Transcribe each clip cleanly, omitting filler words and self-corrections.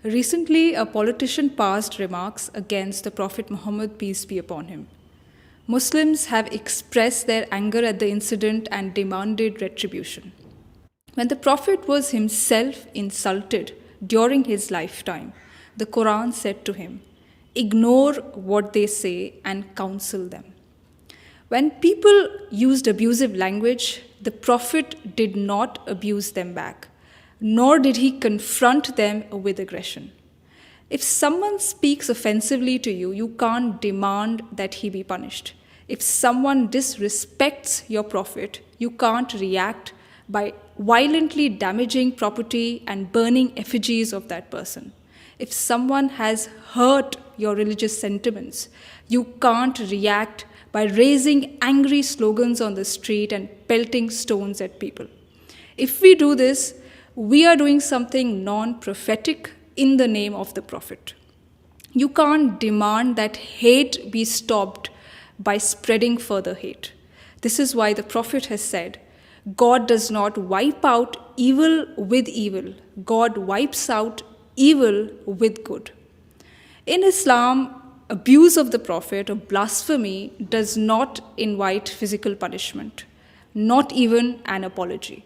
Recently, a politician passed remarks against the Prophet Muhammad, peace be upon him. Muslims have expressed their anger at the incident and demanded retribution. When the Prophet was himself insulted during his lifetime, the Quran said to him, "Ignore what they say and counsel them." When people used abusive language, the Prophet did not abuse them back, nor did he confront them with aggression. If someone speaks offensively to you, you can't demand that he be punished. If someone disrespects your Prophet, you can't react by violently damaging property and burning effigies of that person. If someone has hurt your religious sentiments, you can't react by raising angry slogans on the street and pelting stones at people. If we do this, we are doing something non-prophetic in the name of the Prophet. You can't demand that hate be stopped by spreading further hate. This is why the Prophet has said, God does not wipe out evil with evil. God wipes out evil with good. In Islam, abuse of the Prophet or blasphemy does not invite physical punishment, not even an apology.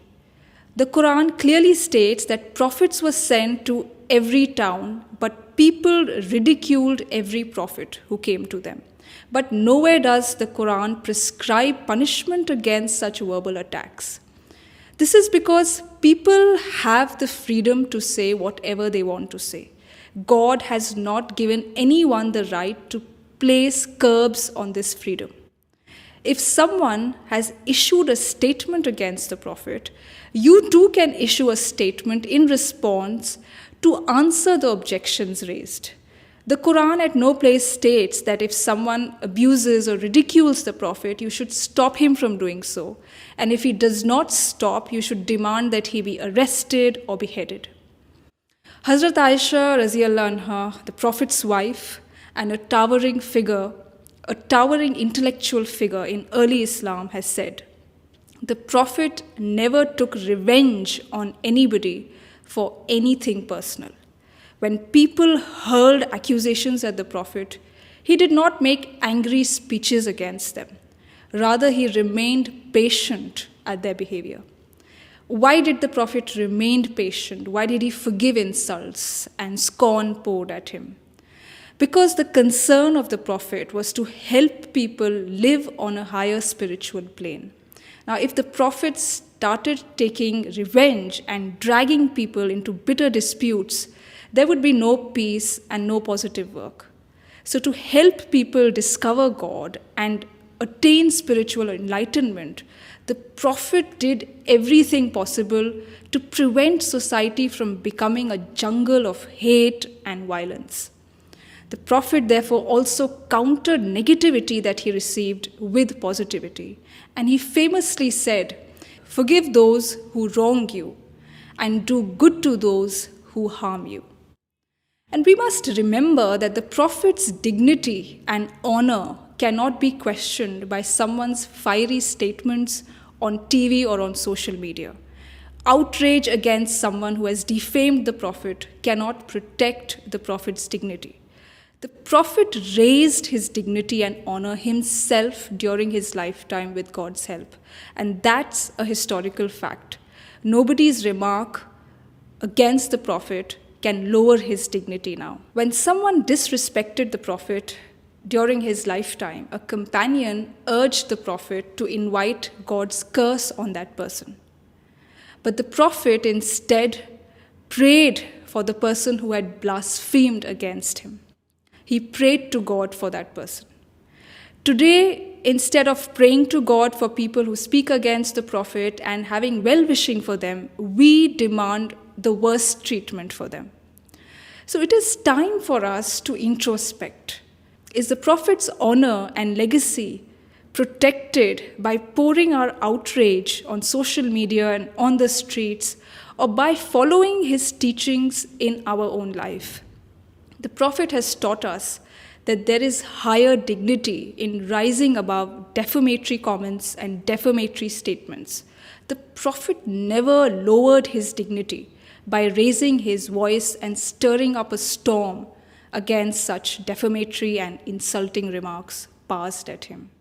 The Quran clearly states that prophets were sent to every town, but people ridiculed every prophet who came to them. But nowhere does the Quran prescribe punishment against such verbal attacks. This is because people have the freedom to say whatever they want to say. God has not given anyone the right to place curbs on this freedom. If someone has issued a statement against the Prophet, you too can issue a statement in response to answer the objections raised. The Quran at no place states that if someone abuses or ridicules the Prophet, you should stop him from doing so. And if he does not stop, you should demand that he be arrested or beheaded. Hazrat Aisha Raziyallahu Anha, the Prophet's wife and a towering intellectual figure in early Islam, has said, "The Prophet never took revenge on anybody for anything personal. When people hurled accusations at the Prophet, he did not make angry speeches against them. Rather, he remained patient at their behavior." Why did the Prophet remain patient? Why did he forgive insults and scorn poured at him? Because the concern of the Prophet was to help people live on a higher spiritual plane. Now, if the Prophet started taking revenge and dragging people into bitter disputes, there would be no peace and no positive work. So to help people discover God and attain spiritual enlightenment, the Prophet did everything possible to prevent society from becoming a jungle of hate and violence. The Prophet therefore also countered negativity that he received with positivity. And he famously said, "Forgive those who wrong you and do good to those who harm you." And we must remember that the Prophet's dignity and honor cannot be questioned by someone's fiery statements on TV or on social media. Outrage against someone who has defamed the Prophet cannot protect the Prophet's dignity. The Prophet raised his dignity and honor himself during his lifetime with God's help. And that's a historical fact. Nobody's remark against the Prophet can lower his dignity now. When someone disrespected the Prophet during his lifetime, a companion urged the Prophet to invite God's curse on that person. But the Prophet instead prayed for the person who had blasphemed against him. He prayed to God for that person. Today, instead of praying to God for people who speak against the Prophet and having well-wishing for them, we demand the worst treatment for them. So it is time for us to introspect. Is the Prophet's honor and legacy protected by pouring our outrage on social media and on the streets, or by following his teachings in our own life? The Prophet has taught us that there is higher dignity in rising above defamatory comments and defamatory statements. The Prophet never lowered his dignity by raising his voice and stirring up a storm against such defamatory and insulting remarks passed at him.